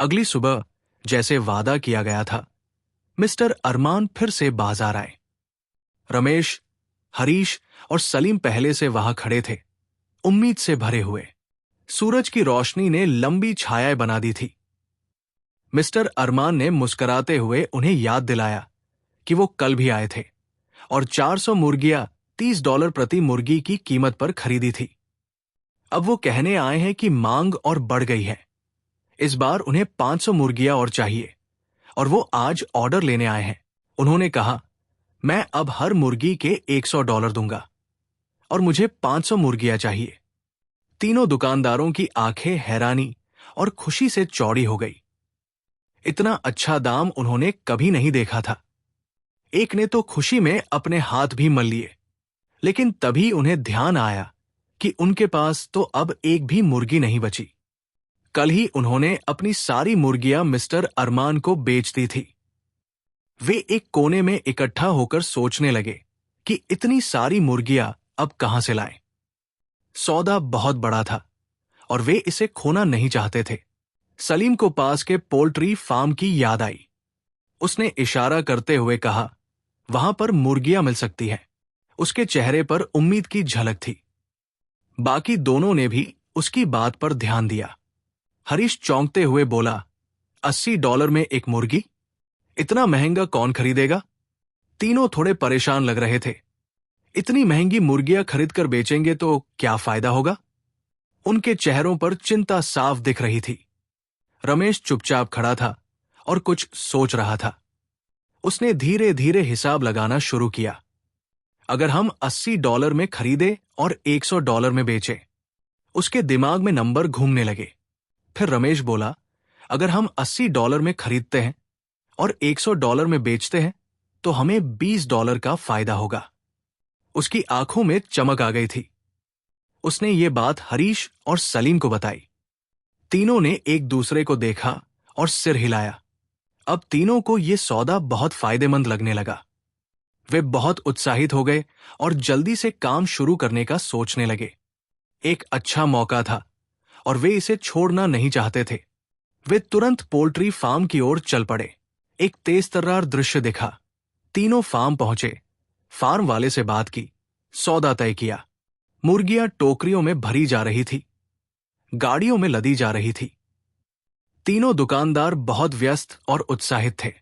अगली सुबह जैसे वादा किया गया था, मिस्टर अरमान फिर से बाजार आए। रमेश, हरीश और सलीम पहले से वहां खड़े थे, उम्मीद से भरे हुए। सूरज की रोशनी ने लंबी छायाएं बना दी थी। मिस्टर अरमान ने मुस्कुराते हुए उन्हें याद दिलाया कि वो कल भी आए थे और 400 मुर्गियां $30 प्रति मुर्गी की कीमत पर खरीदी थी। अब वो कहने आए हैं कि मांग और बढ़ गई है। इस बार उन्हें 500 मुर्गियां और चाहिए और वो आज ऑर्डर लेने आए हैं। उन्होंने कहा, मैं अब हर मुर्गी के $100 दूंगा और मुझे 500 मुर्गियां चाहिए। तीनों दुकानदारों की आंखें हैरानी और खुशी से चौड़ी हो गई। इतना अच्छा दाम उन्होंने कभी नहीं देखा था। एक ने तो खुशी में अपने हाथ भी मल लिए, लेकिन तभी उन्हें ध्यान आया कि उनके पास तो अब एक भी मुर्गी नहीं बची। कल ही उन्होंने अपनी सारी मुर्गियां मिस्टर अरमान को बेच दी थी। वे एक कोने में इकट्ठा होकर सोचने लगे कि इतनी सारी मुर्गियां अब कहां से लाएं। सौदा बहुत बड़ा था और वे इसे खोना नहीं चाहते थे। सलीम को पास के पोल्ट्री फार्म की याद आई। उसने इशारा करते हुए कहा, वहां पर मुर्गियां मिल सकती हैं। उसके चेहरे पर उम्मीद की झलक थी। बाकी दोनों ने भी उसकी बात पर ध्यान दिया। हरीश चौंकते हुए बोला, $80 में एक मुर्गी? इतना महंगा कौन खरीदेगा? तीनों थोड़े परेशान लग रहे थे। इतनी महंगी मुर्गियां खरीदकर बेचेंगे तो क्या फायदा होगा? उनके चेहरों पर चिंता साफ दिख रही थी। रमेश चुपचाप खड़ा था और कुछ सोच रहा था। उसने धीरे धीरे हिसाब लगाना शुरू किया। अगर हम $80 में खरीदे और $100 में बेचे। उसके दिमाग में नंबर घूमने लगे। फिर रमेश बोला, अगर हम $80 में खरीदते हैं और $100 में बेचते हैं तो हमें $20 का फायदा होगा। उसकी आंखों में चमक आ गई थी। उसने ये बात हरीश और सलीम को बताई। तीनों ने एक दूसरे को देखा और सिर हिलाया। अब तीनों को यह सौदा बहुत फायदेमंद लगने लगा। वे बहुत उत्साहित हो गए और जल्दी से काम शुरू करने का सोचने लगे। एक अच्छा मौका था और वे इसे छोड़ना नहीं चाहते थे। वे तुरंत पोल्ट्री फार्म की ओर चल पड़े। एक तेजतर्रार दृश्य दिखा। तीनों फार्म पहुंचे, फार्म वाले से बात की, सौदा तय किया। मुर्गियां टोकरियों में भरी जा रही थी, गाड़ियों में लदी जा रही थी। तीनों दुकानदार बहुत व्यस्त और उत्साहित थे।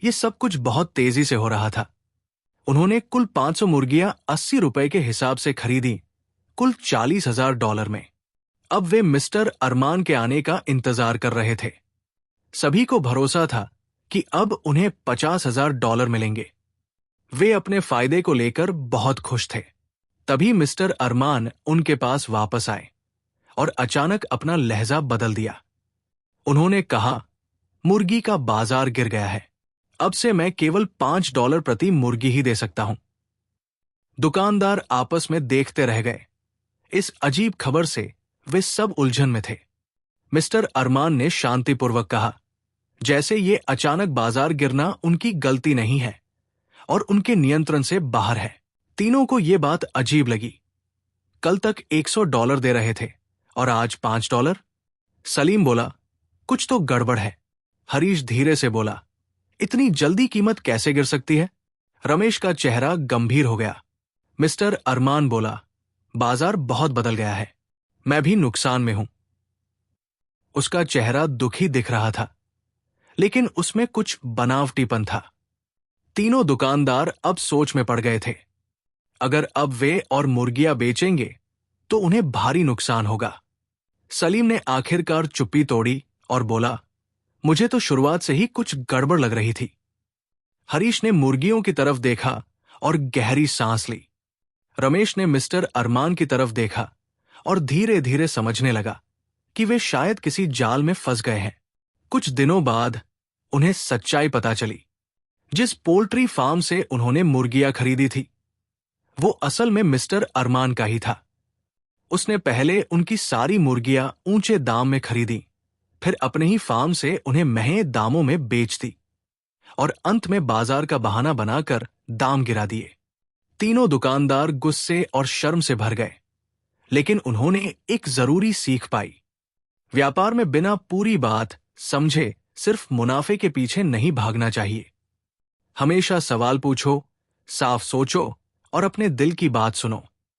ये सब कुछ बहुत तेजी से हो रहा था। उन्होंने कुल 500 मुर्गियां $80 के हिसाब से खरीदी, कुल $40,000 में। अब वे मिस्टर अरमान के आने का इंतजार कर रहे थे। सभी को भरोसा था कि अब उन्हें $50,000 मिलेंगे। वे अपने फायदे को लेकर बहुत खुश थे। तभी मिस्टर अरमान उनके पास वापस आए और अचानक अपना लहजा बदल दिया। उन्होंने कहा, मुर्गी का बाजार गिर गया है। अब से मैं केवल $5 प्रति मुर्गी ही दे सकता हूं। दुकानदार आपस में देखते रह गए। इस अजीब खबर से वे सब उलझन में थे। मिस्टर अरमान ने शांतिपूर्वक कहा, जैसे ये अचानक बाजार गिरना उनकी गलती नहीं है और उनके नियंत्रण से बाहर है। तीनों को ये बात अजीब लगी। कल तक $100 दे रहे थे और आज $5। सलीम बोला, कुछ तो गड़बड़ है। हरीश धीरे से बोला, इतनी जल्दी कीमत कैसे गिर सकती है? रमेश का चेहरा गंभीर हो गया। मिस्टर अरमान बोला, बाजार बहुत बदल गया है, मैं भी नुकसान में हूं। उसका चेहरा दुखी दिख रहा था, लेकिन उसमें कुछ बनावटीपन था। तीनों दुकानदार अब सोच में पड़ गए थे। अगर अब वे और मुर्गियां बेचेंगे तो उन्हें भारी नुकसान होगा। सलीम ने आखिरकार चुप्पी तोड़ी और बोला, मुझे तो शुरुआत से ही कुछ गड़बड़ लग रही थी। हरीश ने मुर्गियों की तरफ देखा और गहरी सांस ली। रमेश ने मिस्टर अरमान की तरफ देखा और धीरे धीरे समझने लगा कि वे शायद किसी जाल में फंस गए हैं। कुछ दिनों बाद उन्हें सच्चाई पता चली। जिस पोल्ट्री फार्म से उन्होंने मुर्गियां खरीदी थी, वो असल में मिस्टर अरमान का ही था। उसने पहले उनकी सारी मुर्गियां ऊंचे दाम में खरीदी, फिर अपने ही फार्म से उन्हें महंगे दामों में बेच दी और अंत में बाजार का बहाना बनाकर दाम गिरा दिए। तीनों दुकानदार गुस्से और शर्म से भर गए, लेकिन उन्होंने एक जरूरी सीख पाई। व्यापार में बिना पूरी बात समझे, सिर्फ मुनाफे के पीछे नहीं भागना चाहिए। हमेशा सवाल पूछो, साफ सोचो और अपने दिल की बात सुनो।